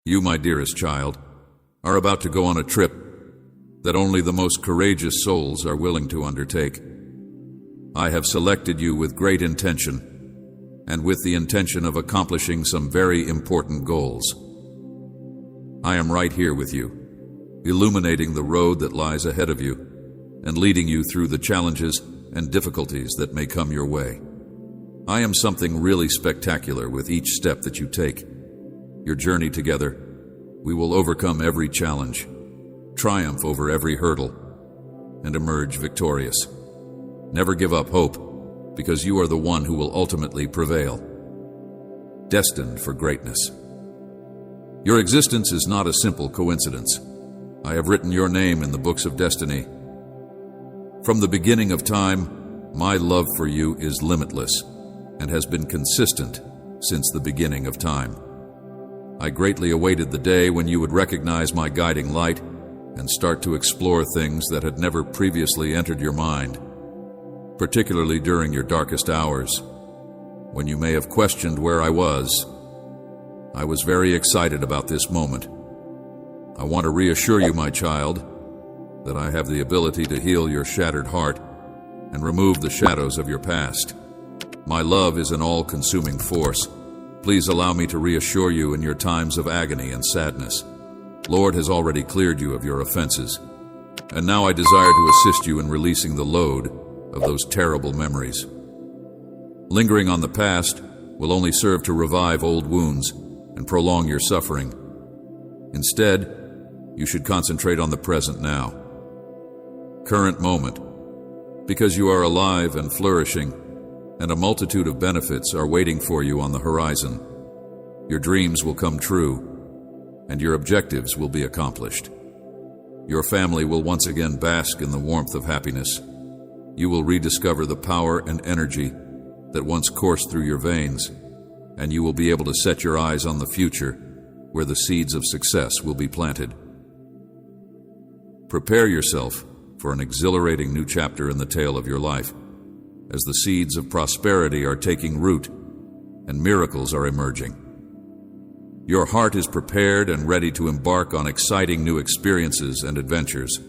You, my dearest child, are about to go on a trip that only the most courageous souls are willing to undertake. I have selected you with great intention, and with the intention of accomplishing some very important goals. I am right here with you, illuminating the road that lies ahead of you, and leading you through the challenges and difficulties that may come your way. I am something really spectacular with each step that you take. Your journey together, we will overcome every challenge, triumph over every hurdle, and emerge victorious. Never give up hope, because you are the one who will ultimately prevail. Destined for greatness. Your existence is not a simple coincidence. I have written your name in the books of destiny. From the beginning of time, my love for you is limitless and has been consistent since the beginning of time. I greatly awaited the day when you would recognize my guiding light and start to explore things that had never previously entered your mind, particularly during your darkest hours, when you may have questioned where I was. I was very excited about this moment. I want to reassure you, my child, that I have the ability to heal your shattered heart and remove the shadows of your past. My love is an all-consuming force. Please allow me to reassure you in your times of agony and sadness. Lord has already cleared you of your offenses, and now I desire to assist you in releasing the load of those terrible memories. Lingering on the past will only serve to revive old wounds and prolong your suffering. Instead, you should concentrate on the present now, current moment, because you are alive and flourishing, and a multitude of benefits are waiting for you on the horizon. Your dreams will come true, and your objectives will be accomplished. Your family will once again bask in the warmth of happiness. You will rediscover the power and energy that once coursed through your veins, and you will be able to set your eyes on the future where the seeds of success will be planted. Prepare yourself for an exhilarating new chapter in the tale of your life, as the seeds of prosperity are taking root and miracles are emerging. Your heart is prepared and ready to embark on exciting new experiences and adventures.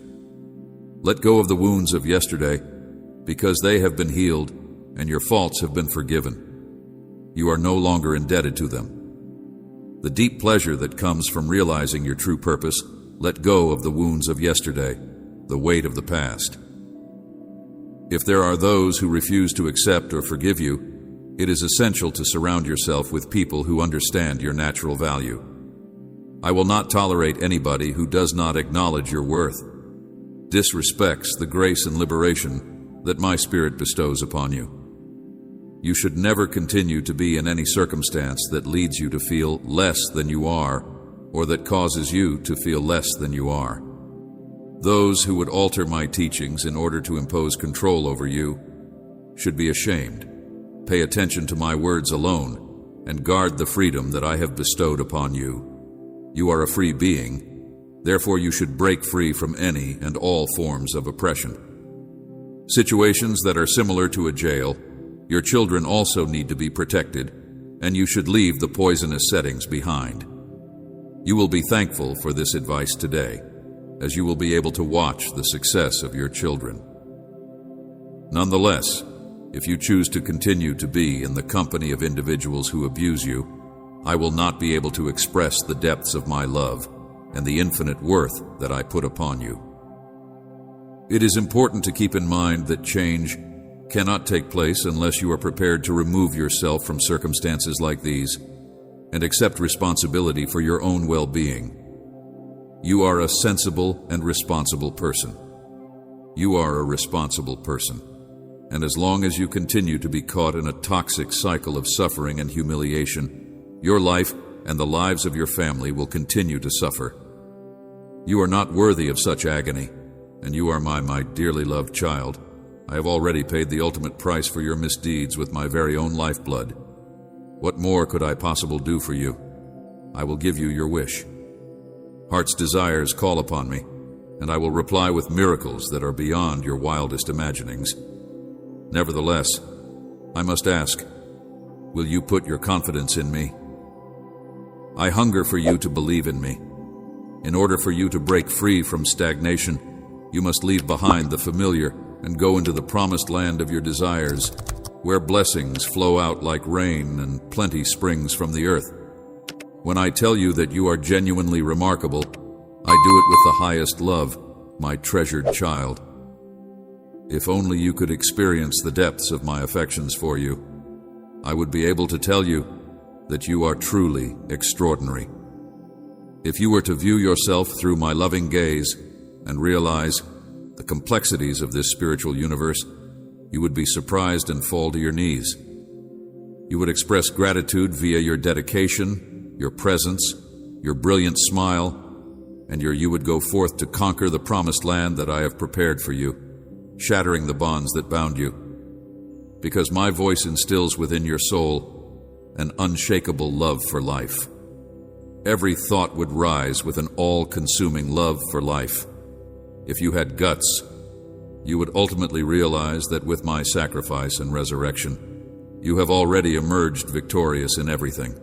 Let go of the wounds of yesterday, because they have been healed and your faults have been forgiven. You are no longer indebted to them. The deep pleasure that comes from realizing your true purpose, let go of the wounds of yesterday, the weight of the past. If there are those who refuse to accept or forgive you, it is essential to surround yourself with people who understand your natural value. I will not tolerate anybody who does not acknowledge your worth, disrespects the grace and liberation that my Spirit bestows upon you. You should never continue to be in any circumstance that leads you to feel less than you are, or that causes you to feel less than you are. Those who would alter my teachings in order to impose control over you should be ashamed. Pay attention to my words alone and guard the freedom that I have bestowed upon you. You are a free being, therefore you should break free from any and all forms of oppression. Situations that are similar to a jail, your children also need to be protected, and you should leave the poisonous settings behind. You will be thankful for this advice today, as you will be able to watch the success of your children. Nonetheless, if you choose to continue to be in the company of individuals who abuse you, I will not be able to express the depths of my love and the infinite worth that I put upon you. It is important to keep in mind that change cannot take place unless you are prepared to remove yourself from circumstances like these and accept responsibility for your own well-being. You are a sensible and responsible person. You are a responsible person. And as long as you continue to be caught in a toxic cycle of suffering and humiliation, your life and the lives of your family will continue to suffer. You are not worthy of such agony, and you are my dearly loved child. I have already paid the ultimate price for your misdeeds with my very own lifeblood. What more could I possibly do for you? I will give you your wish. Heart's desires call upon me, and I will reply with miracles that are beyond your wildest imaginings. Nevertheless, I must ask, will you put your confidence in me? I hunger for you to believe in me. In order for you to break free from stagnation, you must leave behind the familiar and go into the promised land of your desires, where blessings flow out like rain and plenty springs from the earth. When I tell you that you are genuinely remarkable, I do it with the highest love, my treasured child. If only you could experience the depths of my affections for you, I would be able to tell you that you are truly extraordinary. If you were to view yourself through my loving gaze and realize the complexities of this spiritual universe, you would be surprised and fall to your knees. You would express gratitude via your dedication, your presence, your brilliant smile, and you would go forth to conquer the promised land that I have prepared for you, shattering the bonds that bound you. Because my voice instills within your soul an unshakable love for life. Every thought would rise with an all-consuming love for life. If you had guts, you would ultimately realize that with my sacrifice and resurrection, you have already emerged victorious in everything.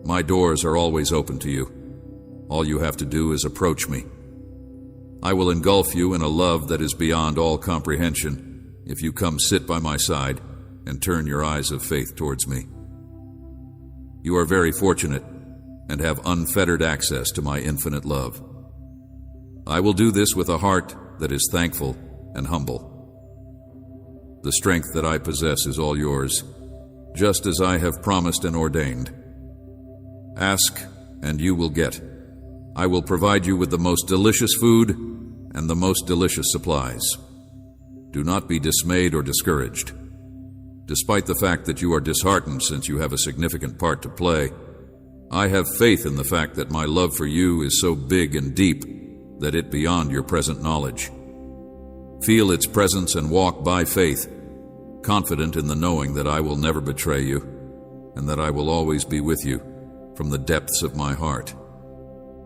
My doors are always open to you. All you have to do is approach me. I will engulf you in a love that is beyond all comprehension if you come sit by my side and turn your eyes of faith towards me. You are very fortunate and have unfettered access to my infinite love. I will do this with a heart that is thankful and humble. The strength that I possess is all yours, just as I have promised and ordained. Ask, and you will get. I will provide you with the most delicious food and the most delicious supplies. Do not be dismayed or discouraged. Despite the fact that you are disheartened since you have a significant part to play, I have faith in the fact that my love for you is so big and deep that it beyond your present knowledge. Feel its presence and walk by faith, confident in the knowing that I will never betray you and that I will always be with you from the depths of my heart.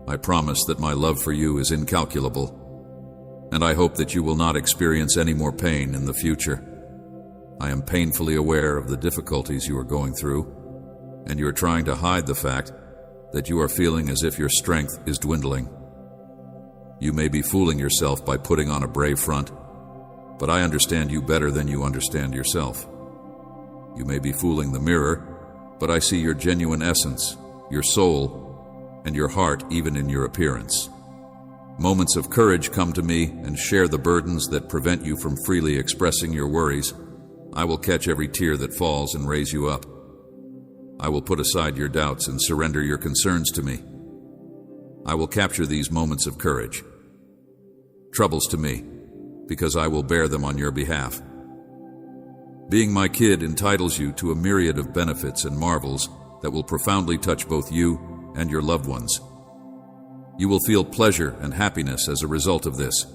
I promise that my love for you is incalculable, and I hope that you will not experience any more pain in the future. I am painfully aware of the difficulties you are going through, and you are trying to hide the fact that you are feeling as if your strength is dwindling. You may be fooling yourself by putting on a brave front, but I understand you better than you understand yourself. You may be fooling the mirror, but I see your genuine essence, your soul, and your heart even in your appearance. Moments of courage come to me and share the burdens that prevent you from freely expressing your worries. I will catch every tear that falls and raise you up. I will put aside your doubts and surrender your concerns to me. I will capture these moments of courage. Troubles to me, because I will bear them on your behalf. Being my kid entitles you to a myriad of benefits and marvels that will profoundly touch both you and your loved ones. You will feel pleasure and happiness as a result of this.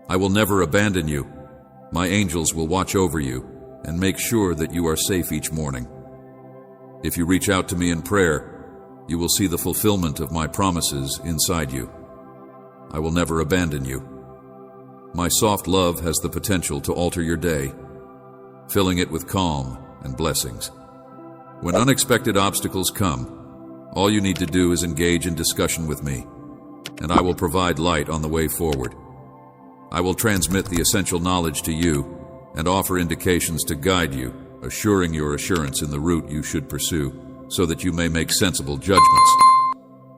I will never abandon you. My angels will watch over you and make sure that you are safe each morning. If you reach out to me in prayer, you will see the fulfillment of my promises inside you. I will never abandon you. My soft love has the potential to alter your day, filling it with calm and blessings. When unexpected obstacles come, all you need to do is engage in discussion with me, and I will provide light on the way forward. I will transmit the essential knowledge to you and offer indications to guide you, assuring your assurance in the route you should pursue, so that you may make sensible judgments.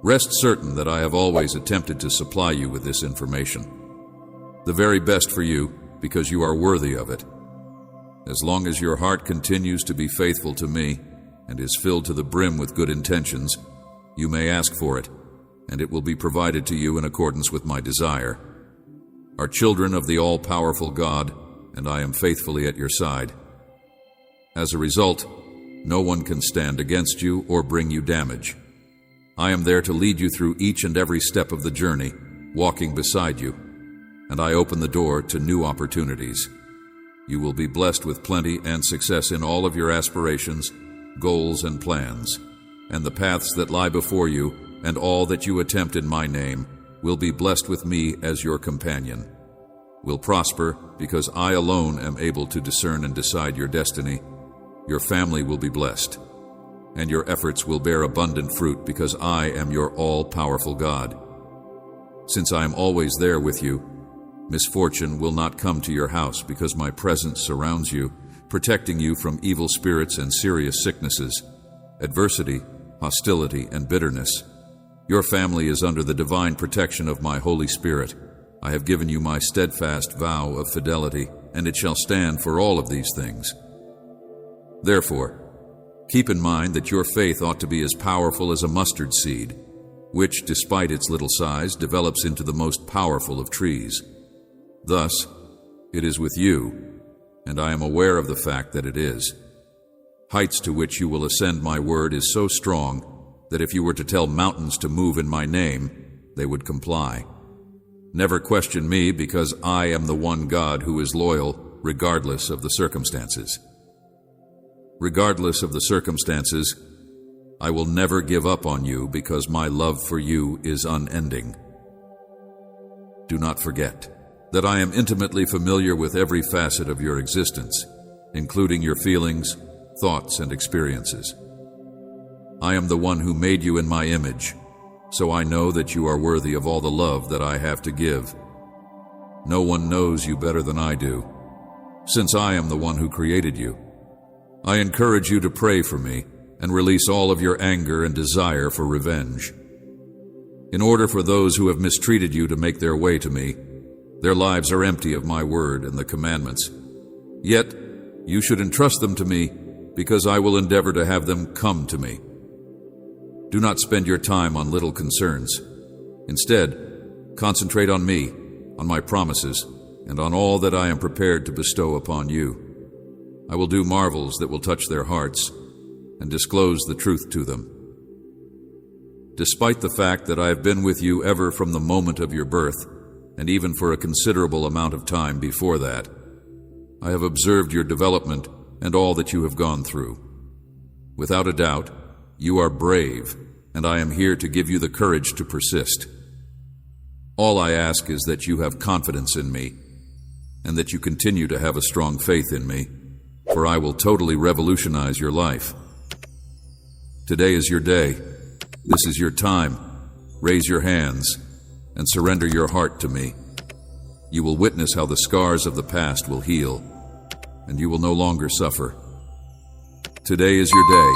Rest certain that I have always attempted to supply you with this information. The very best for you, because you are worthy of it. As long as your heart continues to be faithful to me and is filled to the brim with good intentions, you may ask for it, and it will be provided to you in accordance with my desire. Are children of the all-powerful God, and I am faithfully at your side. As a result, no one can stand against you or bring you damage. I am there to lead you through each and every step of the journey, walking beside you, and I open the door to new opportunities. You will be blessed with plenty and success in all of your aspirations, goals, and plans, and the paths that lie before you and all that you attempt in my name will be blessed with me as your companion. Will prosper because I alone am able to discern and decide your destiny. Your family will be blessed. and your efforts will bear abundant fruit because I am your all-powerful God. Since I am always there with you, misfortune will not come to your house because my presence surrounds you, protecting you from evil spirits and serious sicknesses, adversity, hostility, and bitterness. Your family is under the divine protection of my Holy Spirit. I have given you my steadfast vow of fidelity, and it shall stand for all of these things. Therefore, keep in mind that your faith ought to be as powerful as a mustard seed, which, despite its little size, develops into the most powerful of trees. Thus, it is with you, and I am aware of the fact that it is. Heights to which you will ascend my word is so strong that if you were to tell mountains to move in my name, they would comply. Never question me, because I am the one God who is loyal regardless of the circumstances. Regardless of the circumstances, I will never give up on you because my love for you is unending. Do not forget that I am intimately familiar with every facet of your existence, including your feelings, thoughts, and experiences. I am the one who made you in my image, so I know that you are worthy of all the love that I have to give. No one knows you better than I do, since I am the one who created you. I encourage you to pray for me and release all of your anger and desire for revenge. In order for those who have mistreated you to make their way to me, their lives are empty of my word and the commandments. Yet, you should entrust them to me because I will endeavor to have them come to me. Do not spend your time on little concerns. Instead, concentrate on me, on my promises, and on all that I am prepared to bestow upon you. I will do marvels that will touch their hearts and disclose the truth to them. Despite the fact that I have been with you ever from the moment of your birth, and even for a considerable amount of time before that, I have observed your development and all that you have gone through. Without a doubt, you are brave, and I am here to give you the courage to persist. All I ask is that you have confidence in me, and that you continue to have a strong faith in me, for I will totally revolutionize your life. Today is your day. This is your time. Raise your hands and surrender your heart to me. You will witness how the scars of the past will heal, and you will no longer suffer. Today is your day.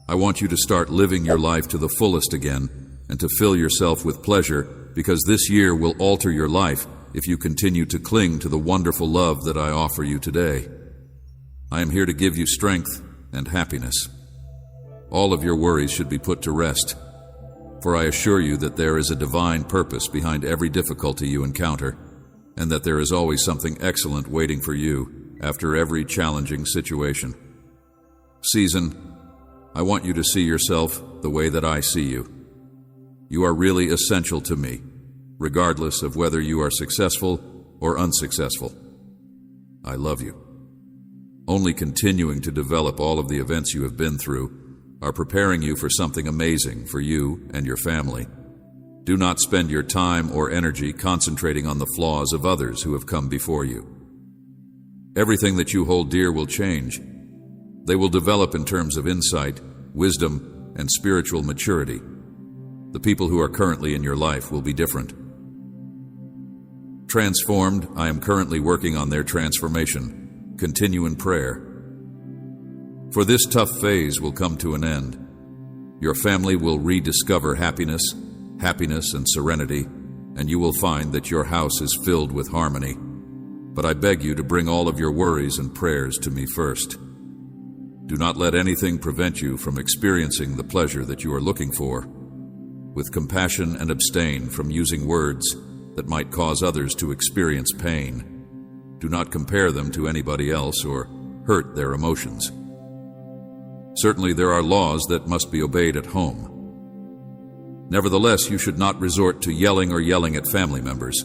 I want you to start living your life to the fullest again and to fill yourself with pleasure, because this year will alter your life if you continue to cling to the wonderful love that I offer you today. I am here to give you strength and happiness. All of your worries should be put to rest, for I assure you that there is a divine purpose behind every difficulty you encounter, and that there is always something excellent waiting for you after every challenging situation. Season, I want you to see yourself the way that I see you. You are really essential to me, regardless of whether you are successful or unsuccessful. I love you. Only continuing to develop all of the events you have been through are preparing you for something amazing for you and your family. Do not spend your time or energy concentrating on the flaws of others who have come before you. Everything that you hold dear will change. They will develop in terms of insight, wisdom, and spiritual maturity. The people who are currently in your life will be different. Transformed, I am currently working on their transformation. Continue in prayer. For this tough phase will come to an end. Your family will rediscover happiness and serenity, and you will find that your house is filled with harmony. But I beg you to bring all of your worries and prayers to me first. Do not let anything prevent you from experiencing the pleasure that you are looking for. With compassion, and abstain from using words that might cause others to experience pain. Do not compare them to anybody else or hurt their emotions. Certainly there are laws that must be obeyed at home. Nevertheless, you should not resort to yelling or yelling at family members.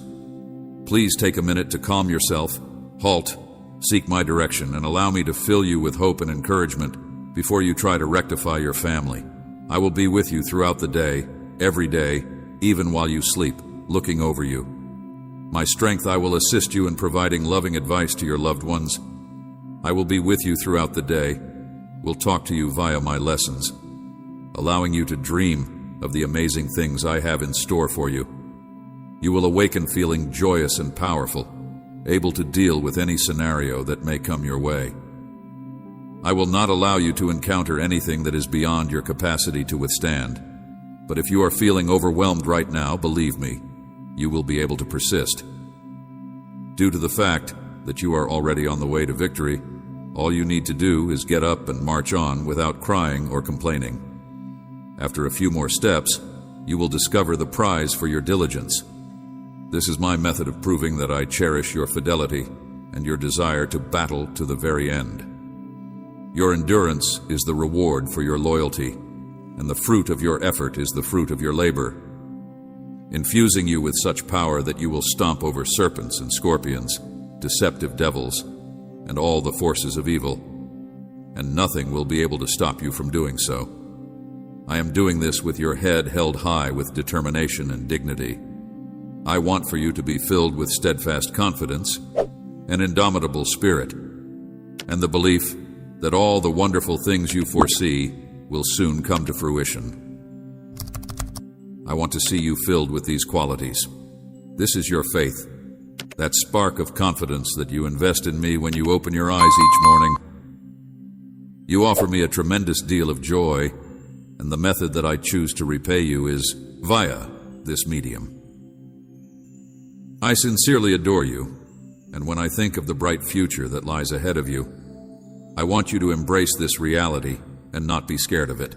Please take a minute to calm yourself, halt, seek my direction, and allow me to fill you with hope and encouragement before you try to rectify your family. I will be with you throughout the day, every day, even while you sleep, looking over you. My strength, I will assist you in providing loving advice to your loved ones. I will be with you throughout the day, will talk to you via my lessons, allowing you to dream of the amazing things I have in store for you. You will awaken feeling joyous and powerful, able to deal with any scenario that may come your way. I will not allow you to encounter anything that is beyond your capacity to withstand. But if you are feeling overwhelmed right now, believe me, you will be able to persist. Due to the fact that you are already on the way to victory, all you need to do is get up and march on without crying or complaining. After a few more steps, you will discover the prize for your diligence. This is my method of proving that I cherish your fidelity and your desire to battle to the very end. Your endurance is the reward for your loyalty, and the fruit of your effort is the fruit of your labor, infusing you with such power that you will stomp over serpents and scorpions, deceptive devils, and all the forces of evil, and nothing will be able to stop you from doing so. I am doing this with your head held high with determination and dignity. I want for you to be filled with steadfast confidence, an indomitable spirit, and the belief that all the wonderful things you foresee will soon come to fruition. I want to see you filled with these qualities. This is your faith, that spark of confidence that you invest in me when you open your eyes each morning. You offer me a tremendous deal of joy, and the method that I choose to repay you is via this medium. I sincerely adore you, and when I think of the bright future that lies ahead of you, I want you to embrace this reality and not be scared of it.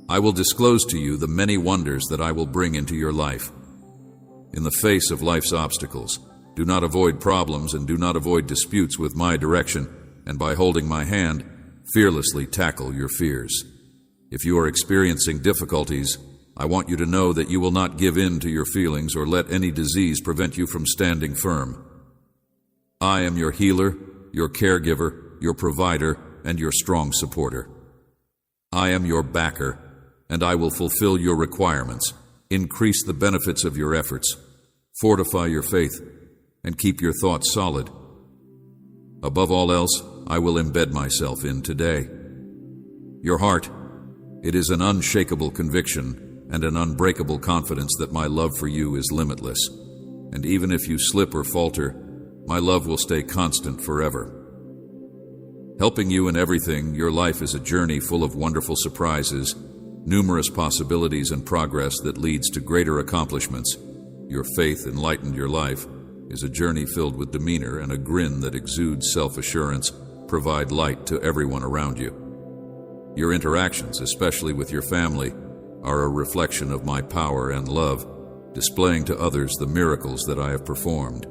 I will disclose to you the many wonders that I will bring into your life. In the face of life's obstacles, do not avoid problems and do not avoid disputes with my direction, and by holding my hand, fearlessly tackle your fears. If you are experiencing difficulties, I want you to know that you will not give in to your feelings or let any disease prevent you from standing firm. I am your healer, your caregiver, your provider, and your strong supporter. I am your backer, and I will fulfill your requirements, increase the benefits of your efforts, fortify your faith, and keep your thoughts solid. Above all else, I will embed myself in today. Your heart, it is an unshakable conviction and an unbreakable confidence that my love for you is limitless. And even if you slip or falter, my love will stay constant forever. Helping you in everything, your life is a journey full of wonderful surprises, numerous possibilities and progress that leads to greater accomplishments. Your faith enlightened your life is a journey filled with demeanor and a grin that exudes self-assurance, provide light to everyone around you. Your interactions, especially with your family, are a reflection of my power and love, displaying to others the miracles that I have performed.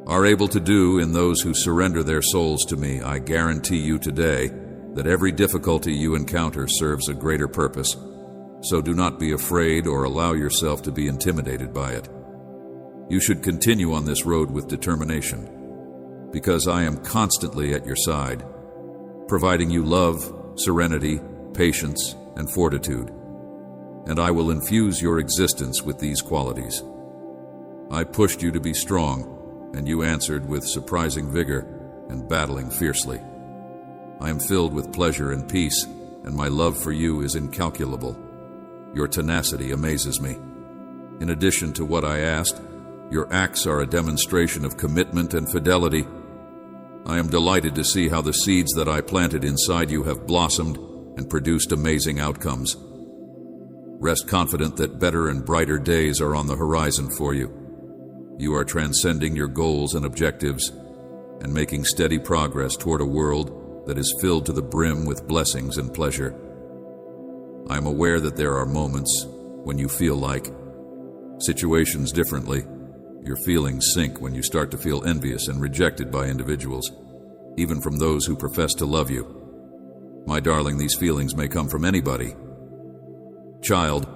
Are able to do in those who surrender their souls to me. I guarantee you today that every difficulty you encounter serves a greater purpose, so do not be afraid or allow yourself to be intimidated by it. You should continue on this road with determination, because I am constantly at your side, providing you love, serenity, patience, and fortitude, and I will infuse your existence with these qualities. I pushed you to be strong, and you answered with surprising vigor and battling fiercely. I am filled with pleasure and peace, and my love for you is incalculable. Your tenacity amazes me. In addition to what I asked, your acts are a demonstration of commitment and fidelity. I am delighted to see how the seeds that I planted inside you have blossomed and produced amazing outcomes. Rest confident that better and brighter days are on the horizon for you. You are transcending your goals and objectives and making steady progress toward a world that is filled to the brim with blessings and pleasure. I am aware that there are moments when you feel like situations differently. Your feelings sink when you start to feel envious and rejected by individuals, even from those who profess to love you. My darling, these feelings may come from anybody. Child,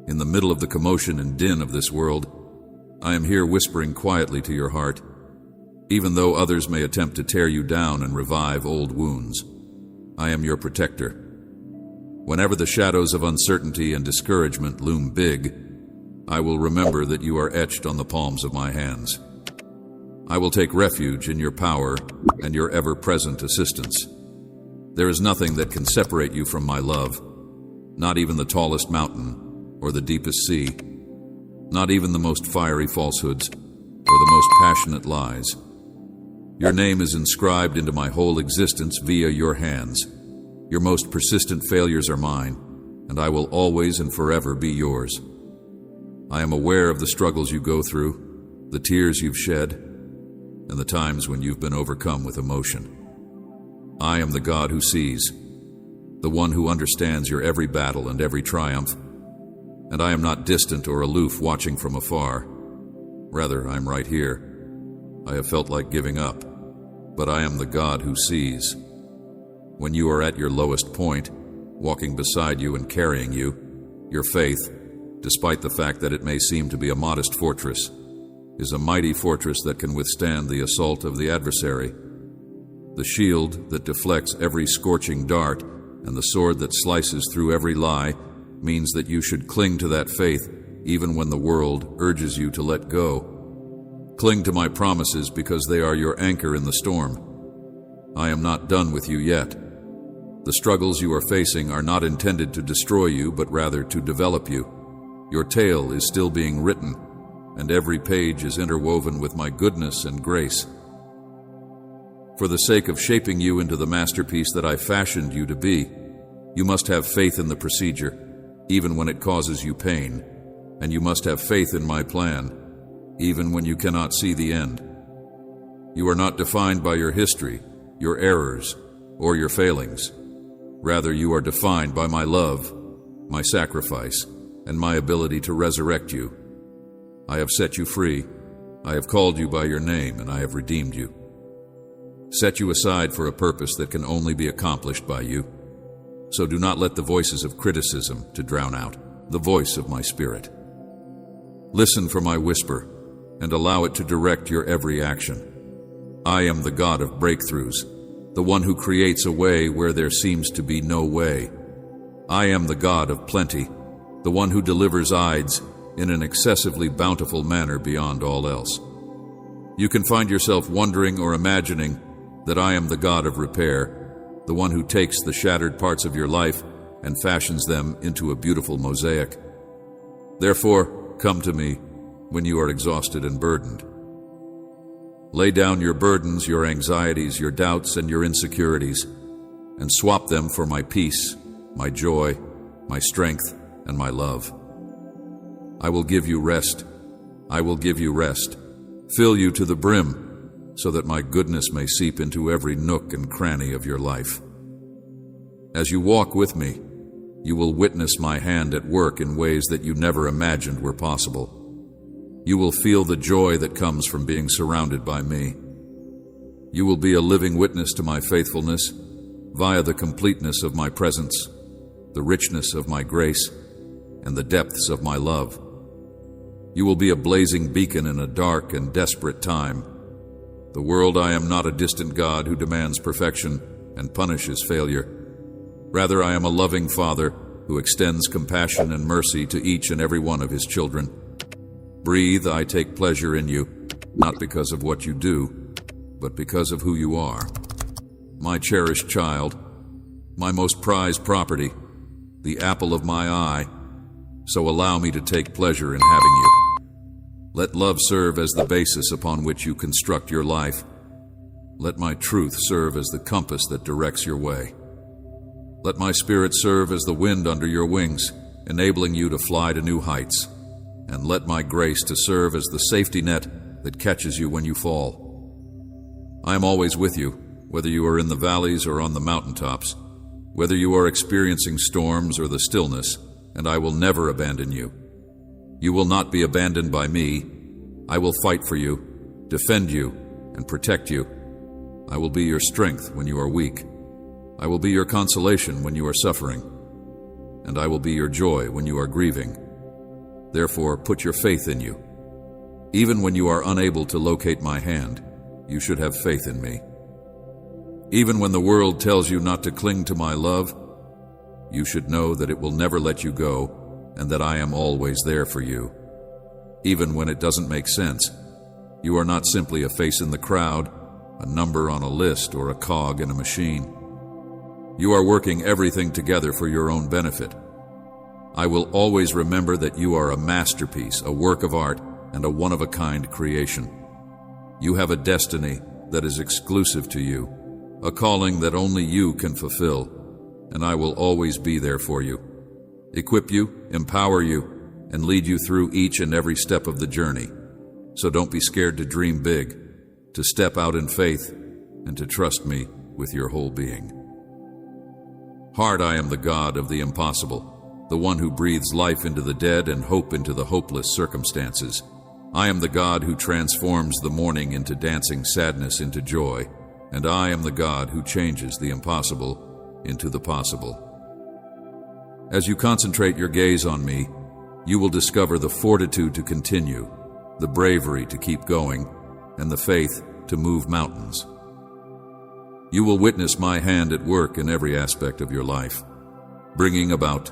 in the middle of the commotion and din of this world, I am here whispering quietly to your heart, even though others may attempt to tear you down and revive old wounds. I am your protector. Whenever the shadows of uncertainty and discouragement loom big, I will remember that you are etched on the palms of my hands. I will take refuge in your power and your ever-present assistance. There is nothing that can separate you from my love, not even the tallest mountain or the deepest sea, not even the most fiery falsehoods or the most passionate lies. Your name is inscribed into my whole existence via your hands. Your most persistent failures are mine, and I will always and forever be yours. I am aware of the struggles you go through, the tears you've shed, and the times when you've been overcome with emotion. I am the God who sees, the one who understands your every battle and every triumph, and I am not distant or aloof watching from afar. Rather, I'm right here. I have felt like giving up, but I am the God who sees. When you are at your lowest point, walking beside you and carrying you, your faith, despite the fact that it may seem to be a modest fortress, is a mighty fortress that can withstand the assault of the adversary. The shield that deflects every scorching dart and the sword that slices through every lie means that you should cling to that faith even when the world urges you to let go. Cling to my promises because they are your anchor in the storm. I am not done with you yet. The struggles you are facing are not intended to destroy you, but rather to develop you. Your tale is still being written, and every page is interwoven with my goodness and grace. For the sake of shaping you into the masterpiece that I fashioned you to be, you must have faith in the procedure, even when it causes you pain, and you must have faith in my plan, even when you cannot see the end. You are not defined by your history, your errors, or your failings. Rather, you are defined by my love, my sacrifice, and my ability to resurrect you. I have set you free. I have called you by your name, and I have redeemed you. Set you aside for a purpose that can only be accomplished by you. So do not let the voices of criticism to drown out the voice of my spirit. Listen for my whisper, and allow it to direct your every action. I am the God of breakthroughs, the one who creates a way where there seems to be no way. I am the God of plenty, the one who delivers Ides in an excessively bountiful manner beyond all else. You can find yourself wondering or imagining that I am the God of repair, the one who takes the shattered parts of your life and fashions them into a beautiful mosaic. Therefore, come to me when you are exhausted and burdened. Lay down your burdens, your anxieties, your doubts, and your insecurities, and swap them for my peace, my joy, my strength, and my love. I will give you rest. I will give you rest. Fill you to the brim, so that my goodness may seep into every nook and cranny of your life. As you walk with me, you will witness my hand at work in ways that you never imagined were possible. You will feel the joy that comes from being surrounded by me. You will be a living witness to my faithfulness via the completeness of my presence, the richness of my grace, and the depths of my love. You will be a blazing beacon in a dark and desperate time. The world, I am not a distant God who demands perfection and punishes failure. Rather, I am a loving Father who extends compassion and mercy to each and every one of his children. Breathe, I take pleasure in you, not because of what you do, but because of who you are. My cherished child, my most prized property, the apple of my eye, so allow me to take pleasure in having you. Let love serve as the basis upon which you construct your life. Let my truth serve as the compass that directs your way. Let my spirit serve as the wind under your wings, enabling you to fly to new heights. And let my grace to serve as the safety net that catches you when you fall. I am always with you, whether you are in the valleys or on the mountaintops, whether you are experiencing storms or the stillness, and I will never abandon you. You will not be abandoned by me. I will fight for you, defend you, and protect you. I will be your strength when you are weak. I will be your consolation when you are suffering, and I will be your joy when you are grieving. Therefore, put your faith in you. Even when you are unable to locate my hand, you should have faith in me. Even when the world tells you not to cling to my love, you should know that it will never let you go and that I am always there for you. Even when it doesn't make sense, you are not simply a face in the crowd, a number on a list, or a cog in a machine. You are working everything together for your own benefit. I will always remember that you are a masterpiece, a work of art, and a one-of-a-kind creation. You have a destiny that is exclusive to you, a calling that only you can fulfill, and I will always be there for you, equip you, empower you, and lead you through each and every step of the journey. So don't be scared to dream big, to step out in faith, and to trust me with your whole being. Heart, I am the God of the impossible, the one who breathes life into the dead and hope into the hopeless circumstances. I am the God who transforms the mourning into dancing, sadness into joy, and I am the God who changes the impossible into the possible. As you concentrate your gaze on me, you will discover the fortitude to continue, the bravery to keep going, and the faith to move mountains. You will witness my hand at work in every aspect of your life, bringing about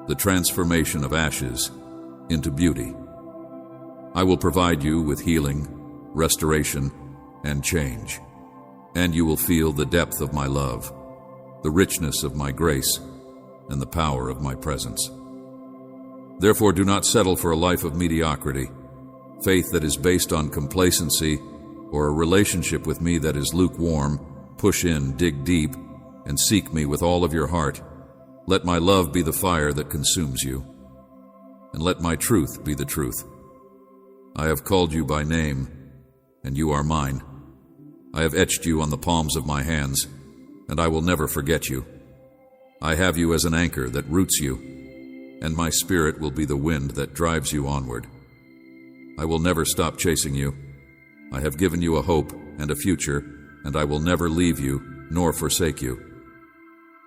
the transformation of ashes into beauty. I will provide you with healing, restoration, and change, and you will feel the depth of my love, the richness of my grace, and the power of my presence. Therefore, do not settle for a life of mediocrity, faith that is based on complacency, or a relationship with me that is lukewarm. Push in, dig deep, and seek me with all of your heart. Let my love be the fire that consumes you, and let my truth be the truth. I have called you by name, and you are mine. I have etched you on the palms of my hands, and I will never forget you. I have you as an anchor that roots you, and my spirit will be the wind that drives you onward. I will never stop chasing you. I have given you a hope and a future, and I will never leave you nor forsake you.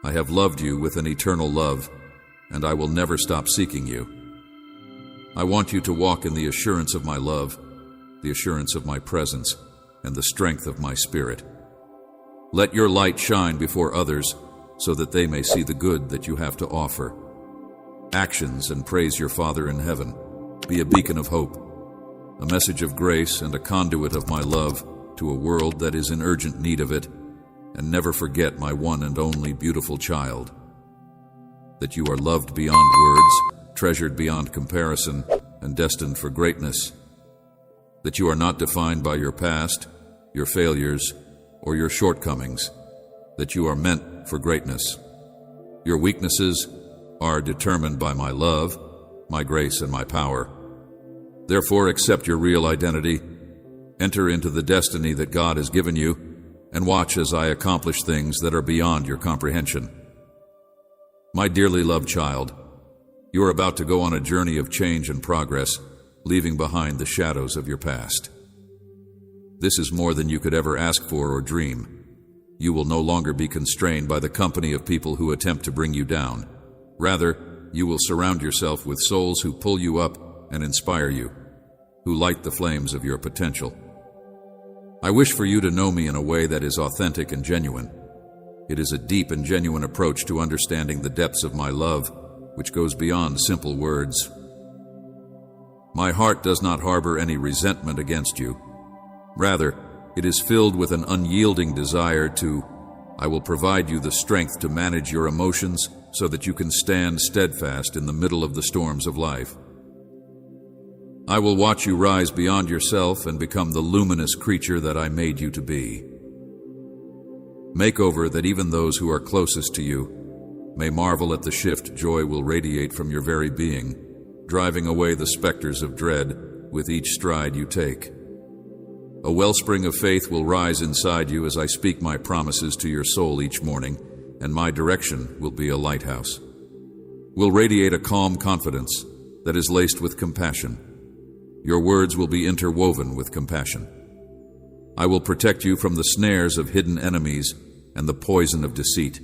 I have loved you with an eternal love, and I will never stop seeking you. I want you to walk in the assurance of my love, the assurance of my presence, and the strength of my spirit. Let your light shine before others so that they may see the good that you have to offer. Actions and praise your Father in heaven. Be a beacon of hope, a message of grace, and a conduit of my love to a world that is in urgent need of it, and never forget, my one and only beautiful child, that you are loved beyond words, treasured beyond comparison, and destined for greatness, that you are not defined by your past, your failures, or your shortcomings, that you are meant for greatness. Your weaknesses are determined by my love, my grace, and my power. Therefore, accept your real identity, enter into the destiny that God has given you, and watch as I accomplish things that are beyond your comprehension. My dearly loved child, you are about to go on a journey of change and progress, leaving behind the shadows of your past. This is more than you could ever ask for or dream. You will no longer be constrained by the company of people who attempt to bring you down. Rather, you will surround yourself with souls who pull you up and inspire you, who light the flames of your potential. I wish for you to know me in a way that is authentic and genuine. It is a deep and genuine approach to understanding the depths of my love, which goes beyond simple words. My heart does not harbor any resentment against you. Rather, it is filled with an unyielding desire to, I will provide you the strength to manage your emotions so that you can stand steadfast in the middle of the storms of life. I will watch you rise beyond yourself and become the luminous creature that I made you to be. Makeover that even those who are closest to you may marvel at the shift joy will radiate from your very being, driving away the specters of dread with each stride you take. A wellspring of faith will rise inside you as I speak my promises to your soul each morning, and my direction will be a lighthouse. Will radiate a calm confidence that is laced with compassion. Your words will be interwoven with compassion. I will protect you from the snares of hidden enemies and the poison of deceit,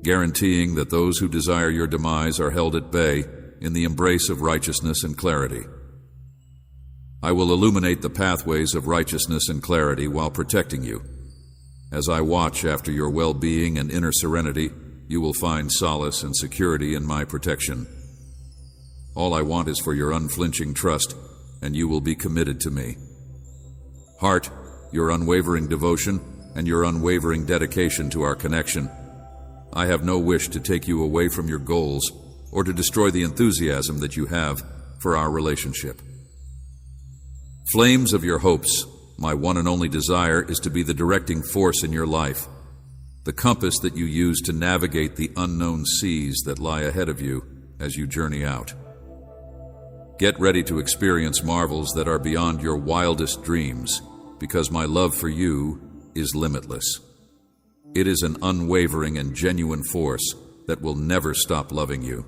guaranteeing that those who desire your demise are held at bay in the embrace of righteousness and clarity. I will illuminate the pathways of righteousness and clarity while protecting you. As I watch after your well-being and inner serenity, you will find solace and security in my protection. All I want is for your unflinching trust, and you will be committed to me. Heart, your unwavering devotion and your unwavering dedication to our connection I have no wish to take you away from your goals or to destroy the enthusiasm that you have for our relationship. Flames of your hopes, my one and only desire is to be the directing force in your life, the compass that you use to navigate the unknown seas that lie ahead of you as you journey out. Get ready to experience marvels that are beyond your wildest dreams, because my love for you is limitless. It is an unwavering and genuine force that will never stop loving you.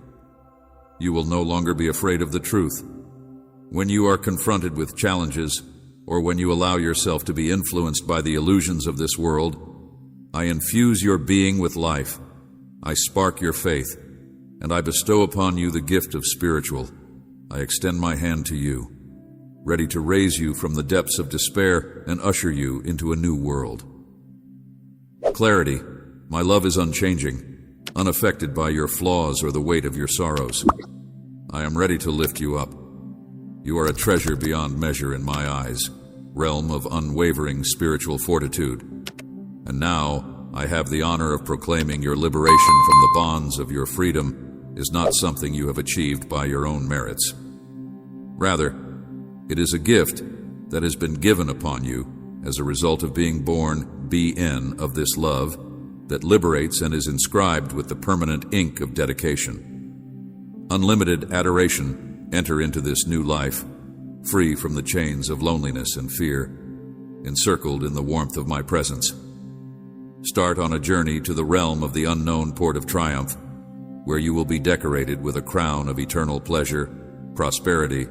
You will no longer be afraid of the truth. When you are confronted with challenges, or when you allow yourself to be influenced by the illusions of this world, I infuse your being with life. I spark your faith, and I bestow upon you the gift of spiritual. I extend my hand to you, ready to raise you from the depths of despair and usher you into a new world. Clarity, my love is unchanging, unaffected by your flaws or the weight of your sorrows. I am ready to lift you up. You are a treasure beyond measure in my eyes, realm of unwavering spiritual fortitude. And now I have the honor of proclaiming your liberation from the bonds of your freedom is not something you have achieved by your own merits. Rather, it is a gift that has been given upon you as a result of being born BN of this love that liberates and is inscribed with the permanent ink of dedication. Unlimited adoration, enter into this new life, free from the chains of loneliness and fear, encircled in the warmth of my presence. Start on a journey to the realm of the unknown port of triumph, where you will be decorated with a crown of eternal pleasure, prosperity,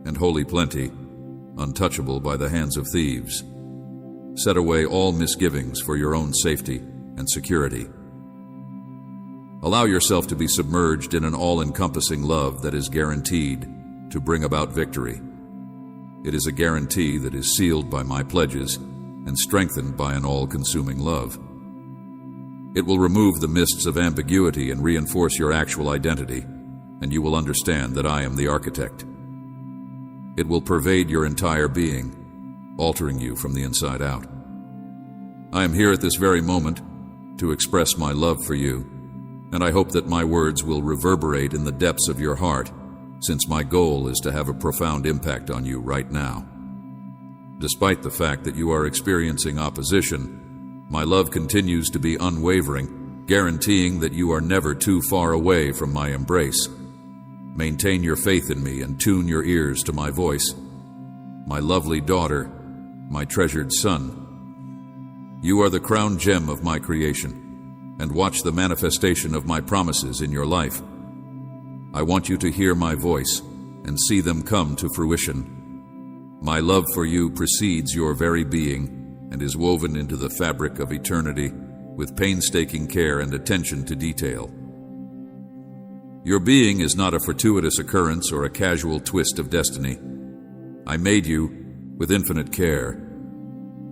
and holy plenty, untouchable by the hands of thieves. Set away all misgivings for your own safety and security. Allow yourself to be submerged in an all-encompassing love that is guaranteed to bring about victory. It is a guarantee that is sealed by my pledges and strengthened by an all-consuming love. It will remove the mists of ambiguity and reinforce your actual identity, and you will understand that I am the architect. It will pervade your entire being, altering you from the inside out. I am here at this very moment to express my love for you, and I hope that my words will reverberate in the depths of your heart, since my goal is to have a profound impact on you right now. Despite the fact that you are experiencing opposition, my love continues to be unwavering, guaranteeing that you are never too far away from my embrace. Maintain your faith in me and tune your ears to my voice. My lovely daughter, my treasured son, you are the crown gem of my creation, and watch the manifestation of my promises in your life. I want you to hear my voice and see them come to fruition. My love for you precedes your very being and is woven into the fabric of eternity with painstaking care and attention to detail. Your being is not a fortuitous occurrence or a casual twist of destiny. I made you with infinite care,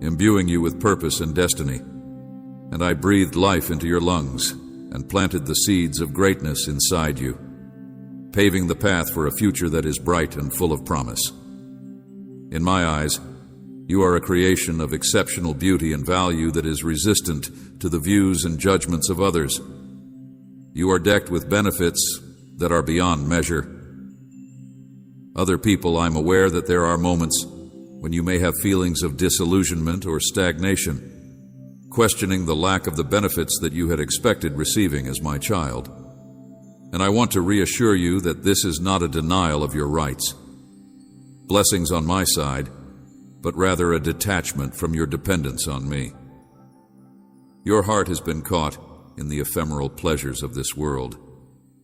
imbuing you with purpose and destiny, and I breathed life into your lungs and planted the seeds of greatness inside you, paving the path for a future that is bright and full of promise. In my eyes, you are a creation of exceptional beauty and value that is resistant to the views and judgments of others. You are decked with benefits that are beyond measure. Other people, I'm aware that there are moments when you may have feelings of disillusionment or stagnation, questioning the lack of the benefits that you had expected receiving as my child. And I want to reassure you that this is not a denial of your rights, blessings on my side, but rather a detachment from your dependence on me. Your heart has been caught in the ephemeral pleasures of this world,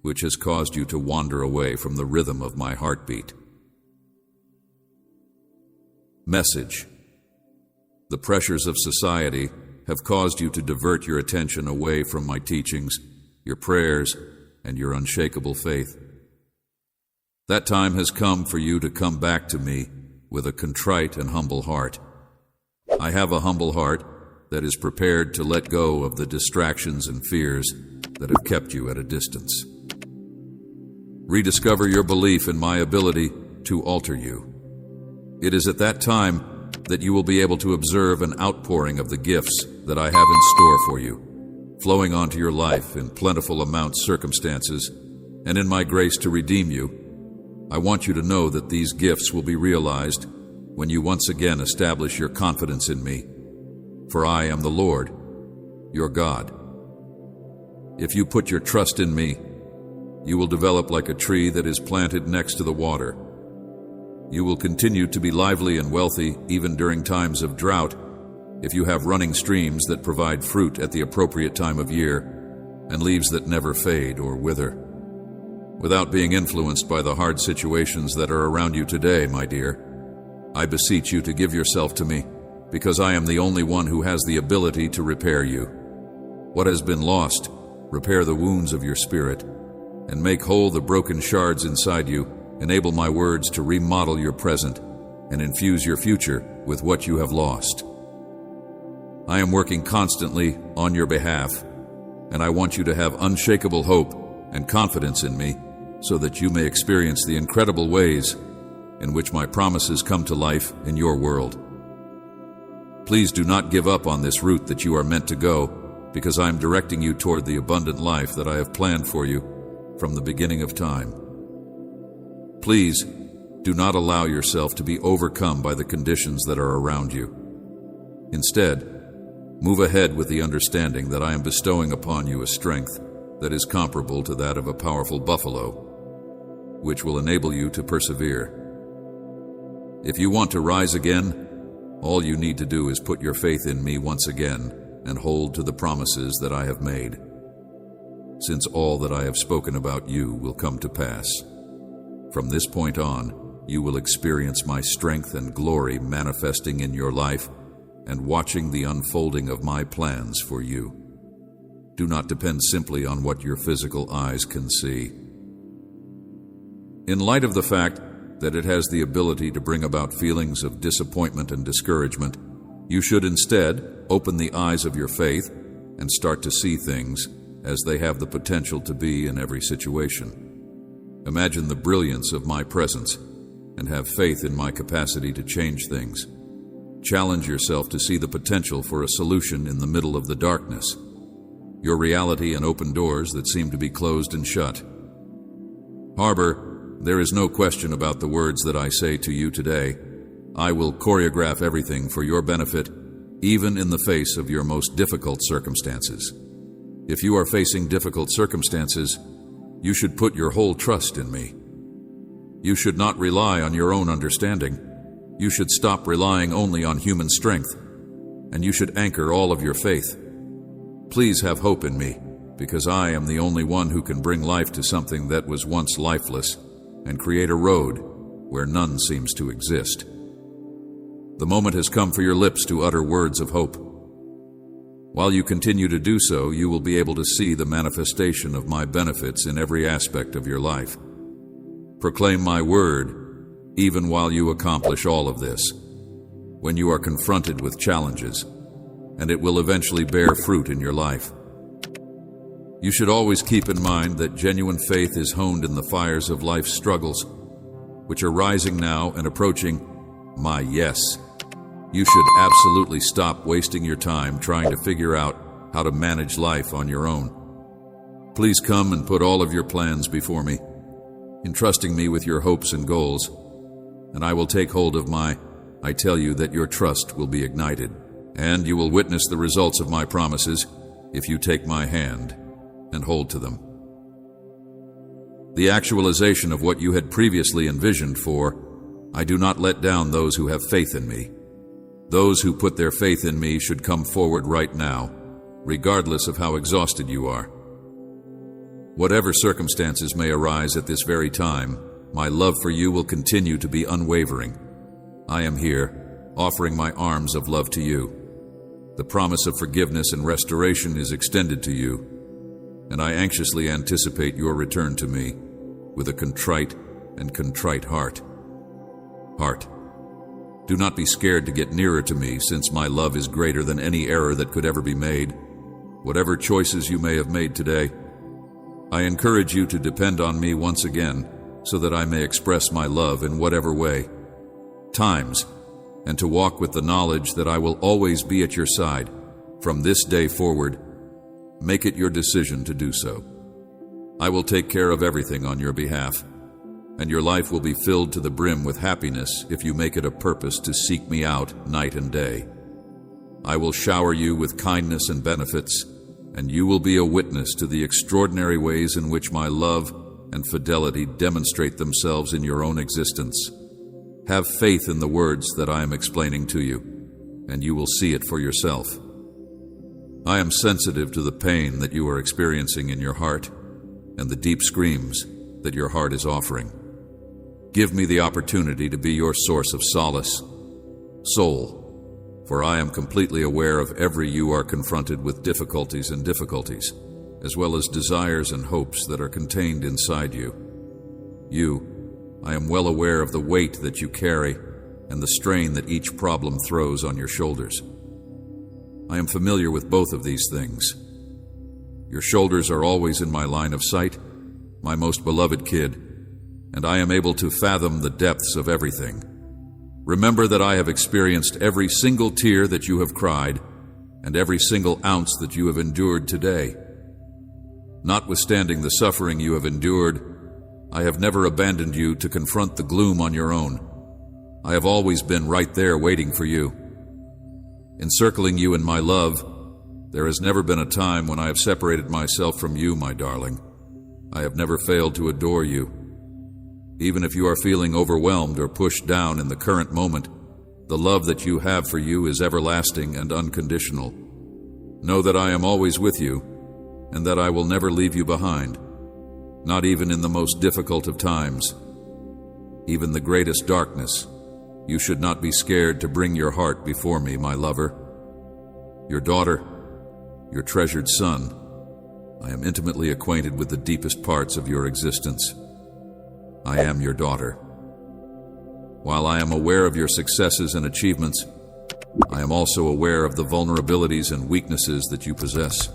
which has caused you to wander away from the rhythm of my heartbeat. Message: the pressures of society have caused you to divert your attention away from my teachings, your prayers, and your unshakable faith. That time has come for you to come back to me with a contrite and humble heart. I have a humble heart that is prepared to let go of the distractions and fears that have kept you at a distance. Rediscover your belief in my ability to alter you. It is at that time that you will be able to observe an outpouring of the gifts that I have in store for you, flowing onto your life in plentiful amounts circumstances, and in my grace to redeem you, I want you to know that these gifts will be realized when you once again establish your confidence in me. For I am the Lord, your God. If you put your trust in me, you will develop like a tree that is planted next to the water. You will continue to be lively and wealthy even during times of drought if you have running streams that provide fruit at the appropriate time of year and leaves that never fade or wither. Without being influenced by the hard situations that are around you today, my dear, I beseech you to give yourself to me, because I am the only one who has the ability to repair you. What has been lost, repair the wounds of your spirit, and make whole the broken shards inside you. Enable my words to remodel your present and infuse your future with what you have lost. I am working constantly on your behalf, and I want you to have unshakable hope and confidence in me so that you may experience the incredible ways in which my promises come to life in your world. Please do not give up on this route that you are meant to go, because I am directing you toward the abundant life that I have planned for you from the beginning of time. Please do not allow yourself to be overcome by the conditions that are around you. Instead, move ahead with the understanding that I am bestowing upon you a strength that is comparable to that of a powerful buffalo, which will enable you to persevere. If you want to rise again, all you need to do is put your faith in me once again and hold to the promises that I have made, since all that I have spoken about you will come to pass. From this point on, you will experience my strength and glory manifesting in your life and watching the unfolding of my plans for you. Do not depend simply on what your physical eyes can see. In light of the fact that it has the ability to bring about feelings of disappointment and discouragement, you should instead open the eyes of your faith and start to see things as they have the potential to be in every situation. Imagine the brilliance of my presence and have faith in my capacity to change things. Challenge yourself to see the potential for a solution in the middle of the darkness, your reality and open doors that seem to be closed and shut. Harbor, there is no question about the words that I say to you today. I will choreograph everything for your benefit, even in the face of your most difficult circumstances. If you are facing difficult circumstances, you should put your whole trust in me. You should not rely on your own understanding. You should stop relying only on human strength, and you should anchor all of your faith. Please have hope in me, because I am the only one who can bring life to something that was once lifeless and create a road where none seems to exist. The moment has come for your lips to utter words of hope. While you continue to do so, you will be able to see the manifestation of my benefits in every aspect of your life. Proclaim my word, even while you accomplish all of this, when you are confronted with challenges, and it will eventually bear fruit in your life. You should always keep in mind that genuine faith is honed in the fires of life's struggles, which are rising now and approaching my yes. You should absolutely stop wasting your time trying to figure out how to manage life on your own. Please come and put all of your plans before me, entrusting me with your hopes and goals, and I will take hold of I tell you that your trust will be ignited, and you will witness the results of my promises if you take my hand and hold to them. The actualization of what you had previously envisioned for, I do not let down those who have faith in me. Those who put their faith in me should come forward right now, regardless of how exhausted you are. Whatever circumstances may arise at this very time, my love for you will continue to be unwavering. I am here, offering my arms of love to you. The promise of forgiveness and restoration is extended to you, and I anxiously anticipate your return to me with a contrite heart. Do not be scared to get nearer to me, since my love is greater than any error that could ever be made. Whatever choices you may have made today, I encourage you to depend on me once again, so that I may express my love in whatever way, times, and to walk with the knowledge that I will always be at your side from this day forward Make it your decision to do so. I will take care of everything on your behalf, and your life will be filled to the brim with happiness if you make it a purpose to seek me out night and day. I will shower you with kindness and benefits, and you will be a witness to the extraordinary ways in which my love and fidelity demonstrate themselves in your own existence. Have faith in the words that I am explaining to you, and you will see it for yourself. I am sensitive to the pain that you are experiencing in your heart and the deep screams that your heart is offering. Give me the opportunity to be your source of solace, soul, for I am completely aware of every you are confronted with difficulties, as well as desires and hopes that are contained inside you. I am well aware of the weight that you carry and the strain that each problem throws on your shoulders. I am familiar with both of these things. Your shoulders are always in my line of sight, my most beloved kid, and I am able to fathom the depths of everything. Remember that I have experienced every single tear that you have cried and every single ounce that you have endured today. Notwithstanding the suffering you have endured, I have never abandoned you to confront the gloom on your own. I have always been right there waiting for you. Encircling you in my love, there has never been a time when I have separated myself from you, my darling. I have never failed to adore you. Even if you are feeling overwhelmed or pushed down in the current moment, the love that you have for you is everlasting and unconditional. Know that I am always with you, and that I will never leave you behind, not even in the most difficult of times. Even the greatest darkness, you should not be scared to bring your heart before me, my lover. Your daughter, your treasured son, I am intimately acquainted with the deepest parts of your existence. I am your daughter. While I am aware of your successes and achievements, I am also aware of the vulnerabilities and weaknesses that you possess.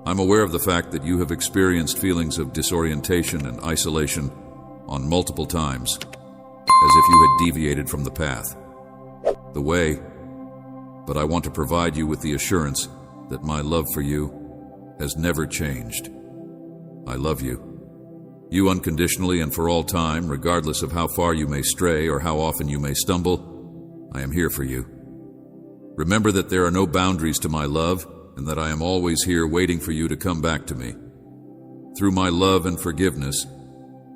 I'm aware of the fact that you have experienced feelings of disorientation and isolation on multiple times, as if you had deviated from the path, the way, but I want to provide you with the assurance that my love for you has never changed. I love you. You unconditionally and for all time, regardless of how far you may stray or how often you may stumble. I am here for you. Remember that there are no boundaries to my love, and that I am always here waiting for you to come back to me. Through my love and forgiveness,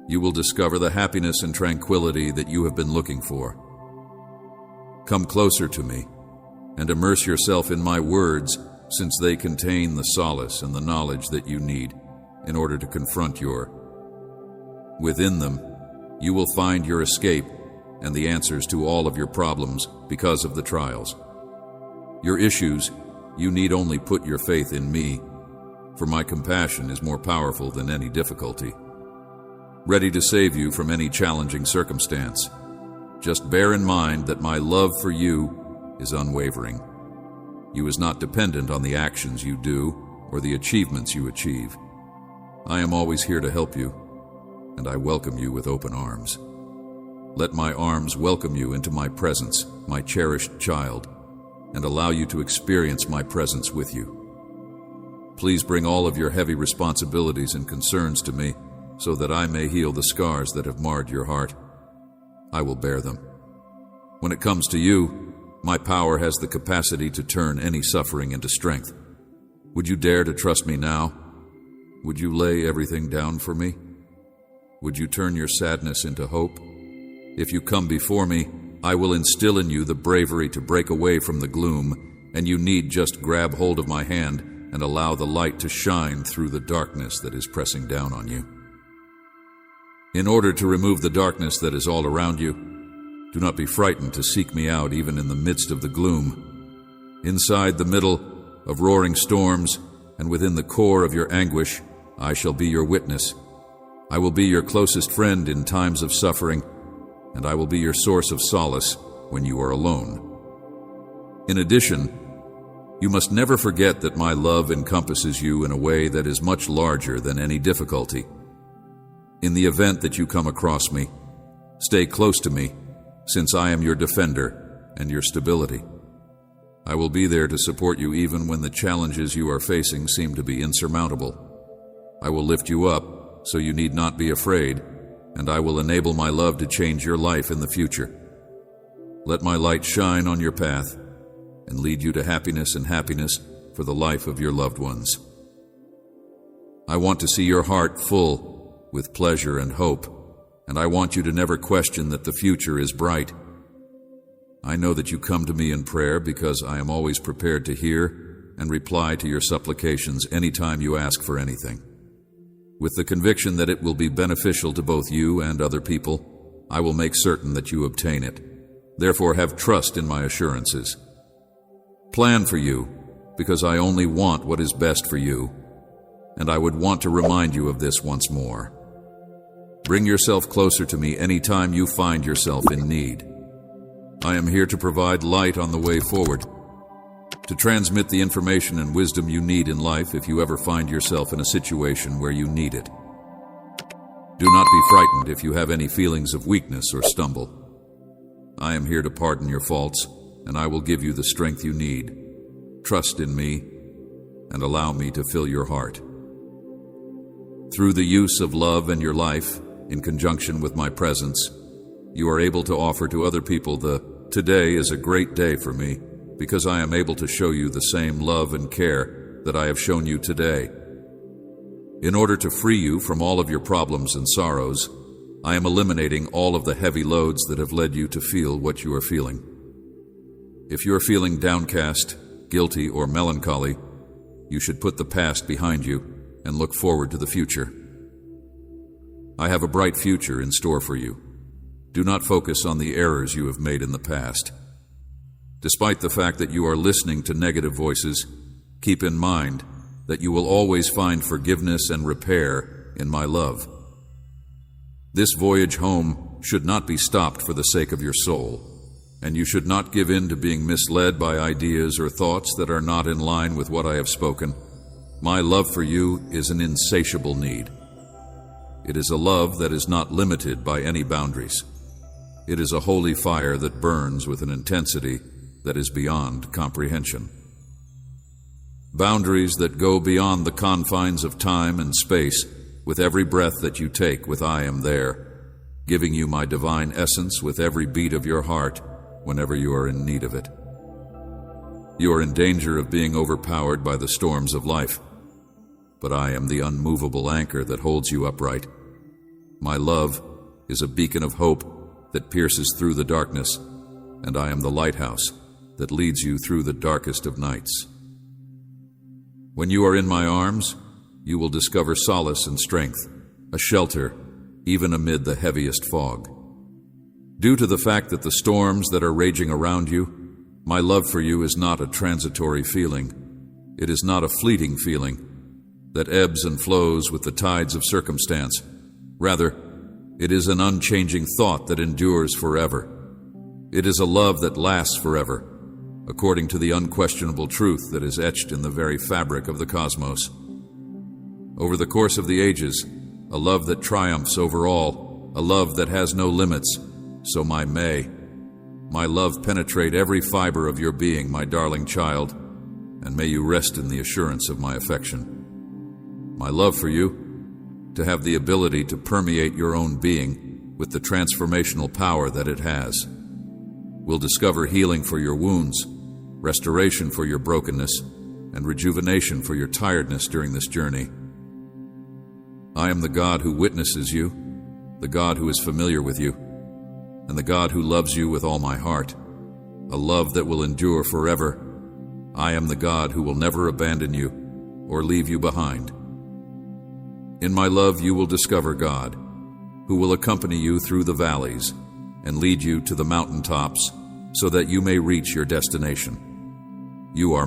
you will discover the happiness and tranquility that you have been looking for. Come closer to me and immerse yourself in my words, since they contain the solace and the knowledge that you need in order to confront your. Within them, you will find your escape and the answers to all of your problems because of the trials. Your issues, you need only put your faith in me, for my compassion is more powerful than any difficulty. Ready to save you from any challenging circumstance. Just bear in mind that my love for you is unwavering. You is not dependent on the actions you do or the achievements you achieve. I am always here to help you, and I welcome you with open arms. Let my arms welcome you into my presence, my cherished child, and allow you to experience my presence with you. Please bring all of your heavy responsibilities and concerns to me so that I may heal the scars that have marred your heart. I will bear them. When it comes to you, my power has the capacity to turn any suffering into strength. Would you dare to trust me now? Would you lay everything down for me? Would you turn your sadness into hope? If you come before me, I will instill in you the bravery to break away from the gloom, and you need just grab hold of my hand and allow the light to shine through the darkness that is pressing down on you. In order to remove the darkness that is all around you, do not be frightened to seek me out even in the midst of the gloom. Inside the middle of roaring storms and within the core of your anguish, I shall be your witness. I will be your closest friend in times of suffering, and I will be your source of solace when you are alone. In addition, you must never forget that my love encompasses you in a way that is much larger than any difficulty. In the event that you come across me, stay close to me, since I am your defender and your stability. I will be there to support you even when the challenges you are facing seem to be insurmountable. I will lift you up, so you need not be afraid, and I will enable my love to change your life in the future. Let my light shine on your path and lead you to happiness and happiness for the life of your loved ones. I want to see your heart full with pleasure and hope, and I want you to never question that the future is bright. I know that you come to me in prayer because I am always prepared to hear and reply to your supplications anytime you ask for anything. With the conviction that it will be beneficial to both you and other people, I will make certain that you obtain it. Therefore, have trust in my assurances. Plan for you, because I only want what is best for you, and I would want to remind you of this once more. Bring yourself closer to me anytime you find yourself in need. I am here to provide light on the way forward, to transmit the information and wisdom you need in life if you ever find yourself in a situation where you need it. Do not be frightened if you have any feelings of weakness or stumble. I am here to pardon your faults, and I will give you the strength you need. Trust in me, and allow me to fill your heart. Through the use of love in your life, in conjunction with my presence, you are able to offer to other people today is a great day for me, because I am able to show you the same love and care that I have shown you today. In order to free you from all of your problems and sorrows, I am eliminating all of the heavy loads that have led you to feel what you are feeling. If you are feeling downcast, guilty, or melancholy, you should put the past behind you and look forward to the future. I have a bright future in store for you. Do not focus on the errors you have made in the past. Despite the fact that you are listening to negative voices, keep in mind that you will always find forgiveness and repair in my love. This voyage home should not be stopped for the sake of your soul, and you should not give in to being misled by ideas or thoughts that are not in line with what I have spoken. My love for you is an insatiable need. It is a love that is not limited by any boundaries. It is a holy fire that burns with an intensity that is beyond comprehension. Boundaries that go beyond the confines of time and space. With every breath that you take, with I am there, giving you my divine essence with every beat of your heart whenever you are in need of it. You are in danger of being overpowered by the storms of life, but I am the unmovable anchor that holds you upright. My love is a beacon of hope that pierces through the darkness, and I am the lighthouse that leads you through the darkest of nights. When you are in my arms, you will discover solace and strength, a shelter even amid the heaviest fog. Due to the fact that the storms that are raging around you, my love for you is not a transitory feeling. It is not a fleeting feeling that ebbs and flows with the tides of circumstance. Rather, it is an unchanging thought that endures forever. It is a love that lasts forever, according to the unquestionable truth that is etched in the very fabric of the cosmos. Over the course of the ages, a love that triumphs over all, a love that has no limits, so may my love penetrate every fiber of your being, my darling child, and may you rest in the assurance of my affection. My love for you, to have the ability to permeate your own being with the transformational power that it has, will discover healing for your wounds, restoration for your brokenness, and rejuvenation for your tiredness during this journey. I am the God who witnesses you, the God who is familiar with you, and the God who loves you with all my heart, a love that will endure forever. I am the God who will never abandon you or leave you behind. In my love you will discover God, who will accompany you through the valleys and lead you to the mountaintops so that you may reach your destination. You are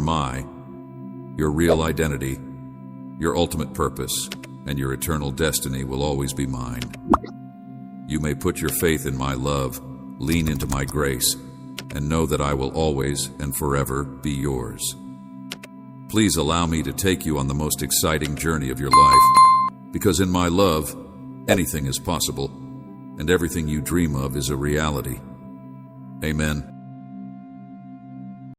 your real identity, your ultimate purpose, and your eternal destiny will always be mine. You may put your faith in my love, lean into my grace, and know that I will always and forever be yours. Please allow me to take you on the most exciting journey of your life, because in my love, anything is possible, and everything you dream of is a reality. Amen.